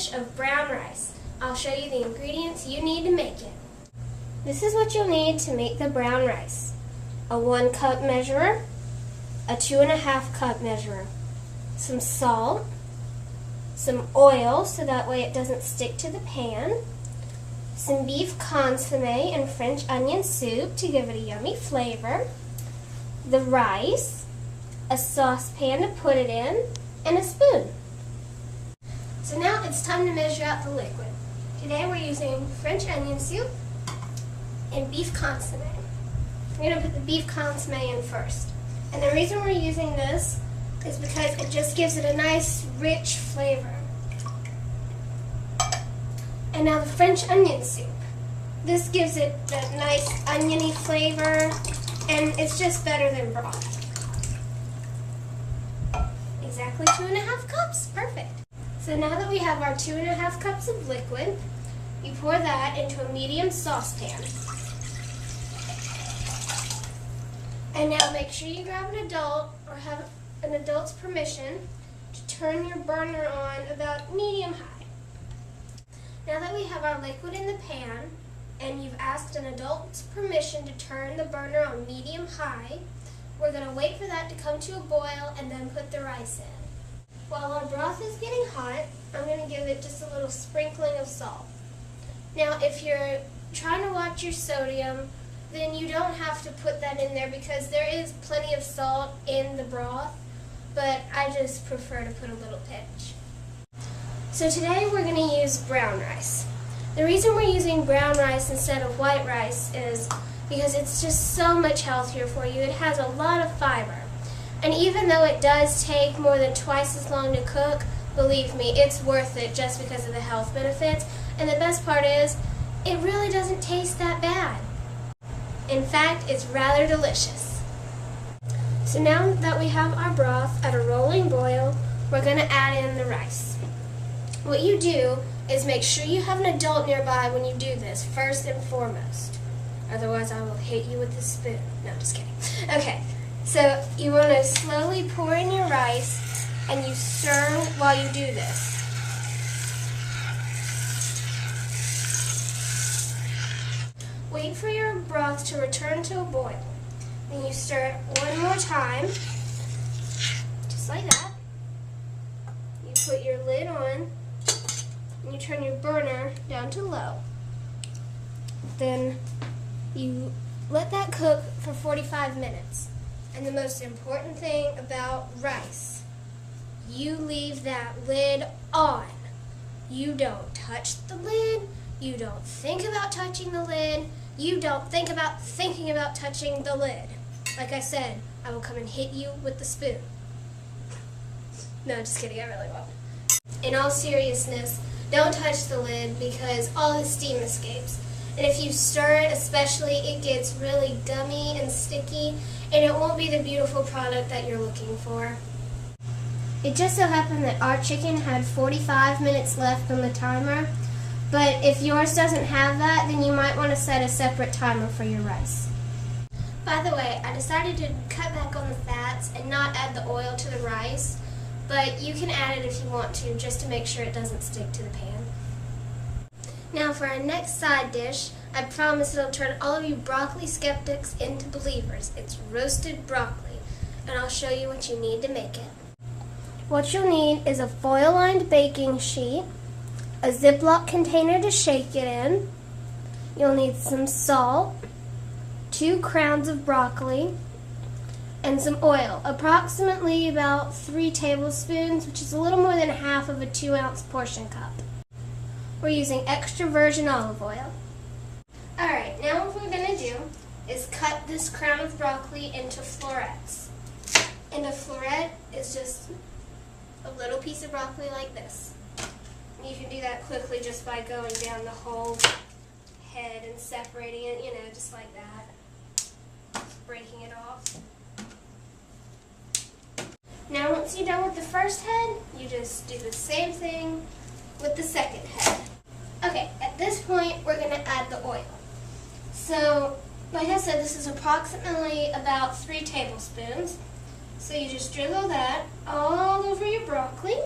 dish of brown rice. I'll show you the ingredients you need to make it. This is what you'll need to make the brown rice. A 1 cup measurer, a 2½ cup measurer, some salt, some oil so that way it doesn't stick to the pan, some beef consomme and French onion soup to give it a yummy flavor, the rice, a saucepan to put it in, and a spoon. So now it's time to measure out the liquid. Today we're using French onion soup and beef consomme. We're going to put the beef consomme in first. And the reason we're using this is because it just gives it a nice, rich flavor. And now the French onion soup. This gives it that nice oniony flavor, and it's just better than broth. Exactly 2½ cups. Perfect. So now that we have our 2½ cups of liquid, you pour that into a medium saucepan. And now make sure you grab an adult or have an adult's permission to turn your burner on about medium-high. Now that we have our liquid in the pan and you've asked an adult's permission to turn the burner on medium-high, we're going to wait for that to come to a boil and then put the rice in. While our broth is getting hot, I'm going to give it just a little sprinkling of salt. Now if you're trying to watch your sodium, then you don't have to put that in there because there is plenty of salt in the broth, but I just prefer to put a little pinch. So today we're going to use brown rice. The reason we're using brown rice instead of white rice is because it's just so much healthier for you. It has a lot of fiber. And even though it does take more than twice as long to cook, believe me, it's worth it just because of the health benefits. And the best part is, it really doesn't taste that bad. In fact, it's rather delicious. So now that we have our broth at a rolling boil, we're going to add in the rice. What you do is make sure you have an adult nearby when you do this, first and foremost. Otherwise, I will hit you with the spoon. No, just kidding. Okay, so you want to slowly pour in your rice, and you stir while you do this. Wait for your broth to return to a boil. Then you stir it one more time, just like that. You put your lid on, and you turn your burner down to low. Then you let that cook for 45 minutes. And the most important thing about rice, you leave that lid on. You don't touch the lid. You don't think about touching the lid. You don't think about thinking about touching the lid. Like I said, I will come and hit you with the spoon. No, just kidding, I really won't. In all seriousness, don't touch the lid because all the steam escapes. And if you stir it especially, it gets really gummy and sticky, and it won't be the beautiful product that you're looking for. It just so happened that our chicken had 45 minutes left on the timer, but if yours doesn't have that, then you might want to set a separate timer for your rice. By the way, I decided to cut back on the fats and not add the oil to the rice, but you can add it if you want to, just to make sure it doesn't stick to the pan. Now for our next side dish, I promise it'll turn all of you broccoli skeptics into believers. It's roasted broccoli, and I'll show you what you need to make it. What you'll need is a foil-lined baking sheet, a Ziploc container to shake it in. You'll need some salt, 2 crowns of broccoli, and some oil, approximately about 3 tablespoons, which is a little more than half of a 2-ounce portion cup. We're using extra virgin olive oil. Alright, now what we're going to do is cut this crown of broccoli into florets. And a floret is just a little piece of broccoli like this. You can do that quickly just by going down the whole head and separating it, just like that. Just breaking it off. Now once you're done with the first head, you just do the same thing with the second head. Okay, at this point we're going to add the oil. So, like I said, this is approximately about 3 tablespoons. So you just drizzle that all over your broccoli.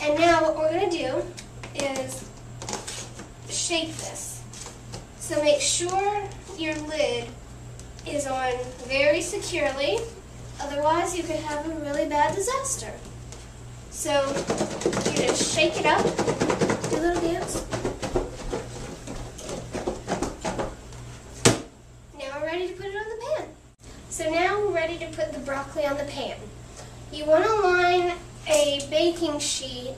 And now what we're going to do is shake this. So make sure your lid is on very securely, otherwise you could have a really bad disaster. So you just shake it up, do a little dance. Now we're ready to put it on the pan. So now we're ready to put the broccoli on the pan. You want to line a baking sheet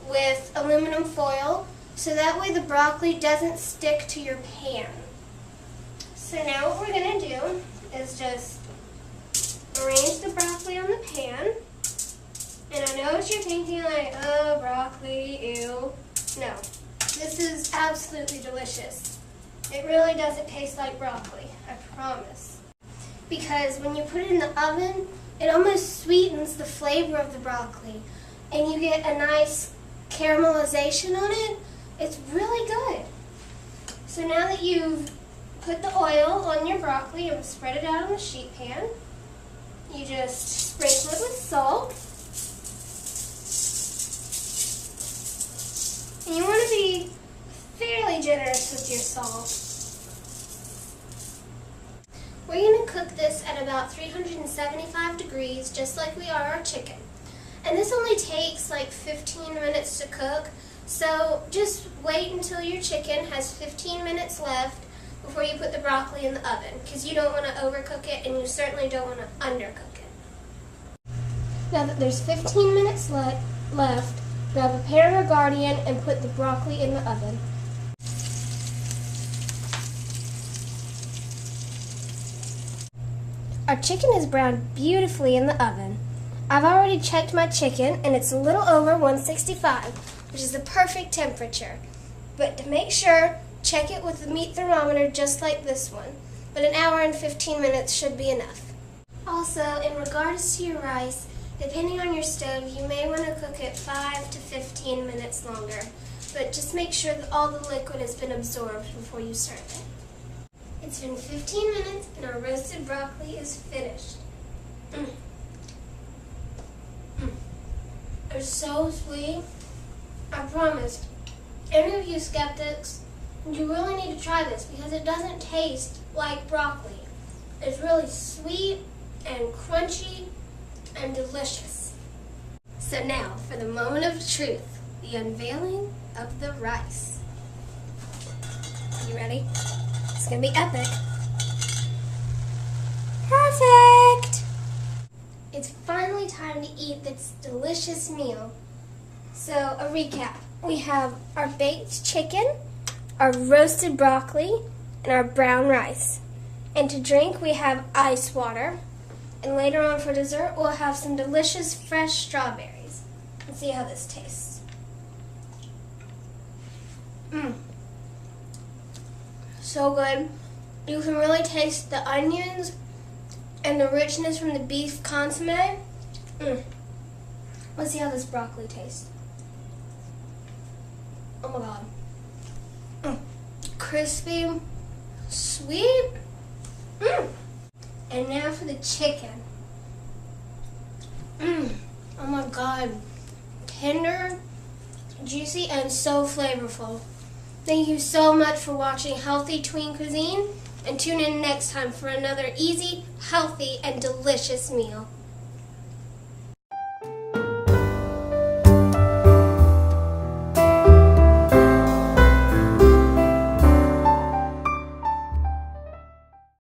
with aluminum foil so that way the broccoli doesn't stick to your pan. So now what we're going to do is just arrange the broccoli on the pan. And I know what you're thinking, like, oh, broccoli, ew. No, this is absolutely delicious. It really doesn't taste like broccoli, I promise. Because when you put it in the oven, it almost sweetens the flavor of the broccoli. And you get a nice caramelization on it. It's really good. So now that you've put the oil on your broccoli and spread it out on the sheet pan, you just sprinkle it with salt. And you want to be fairly generous with your salt. We're going to cook this at about 375 degrees, just like we are our chicken. And this only takes like 15 minutes to cook, so just wait until your chicken has 15 minutes left before you put the broccoli in the oven, because you don't want to overcook it and you certainly don't want to undercook it. Now that there's 15 minutes left, grab a pan or guardian and put the broccoli in the oven. Our chicken is browned beautifully in the oven. I've already checked my chicken and it's a little over 165, which is the perfect temperature. But to make sure, check it with the meat thermometer just like this one. But an hour and 15 minutes should be enough. Also, in regards to your rice, depending on your stove, you may want to cook it 5 to 15 minutes longer. But just make sure that all the liquid has been absorbed before you serve it. It's been 15 minutes and our roasted broccoli is finished. They're so sweet. I promise. Any of you skeptics, you really need to try this because it doesn't taste like broccoli. It's really sweet and crunchy and delicious. So now for the moment of truth, the unveiling of the rice. Are you ready? It's gonna be epic. Perfect! It's finally time to eat this delicious meal. So a recap. We have our baked chicken, our roasted broccoli, and our brown rice. And to drink we have ice water. And later on for dessert we'll have some delicious fresh strawberries. Let's see how this tastes. So good. You can really taste the onions and the richness from the beef consomme. Let's see how this broccoli tastes. Oh my god. Crispy, sweet. And now for the chicken. Oh my god. Tender, juicy, and so flavorful. Thank you so much for watching Healthy Tween Cuisine, and tune in next time for another easy, healthy, and delicious meal.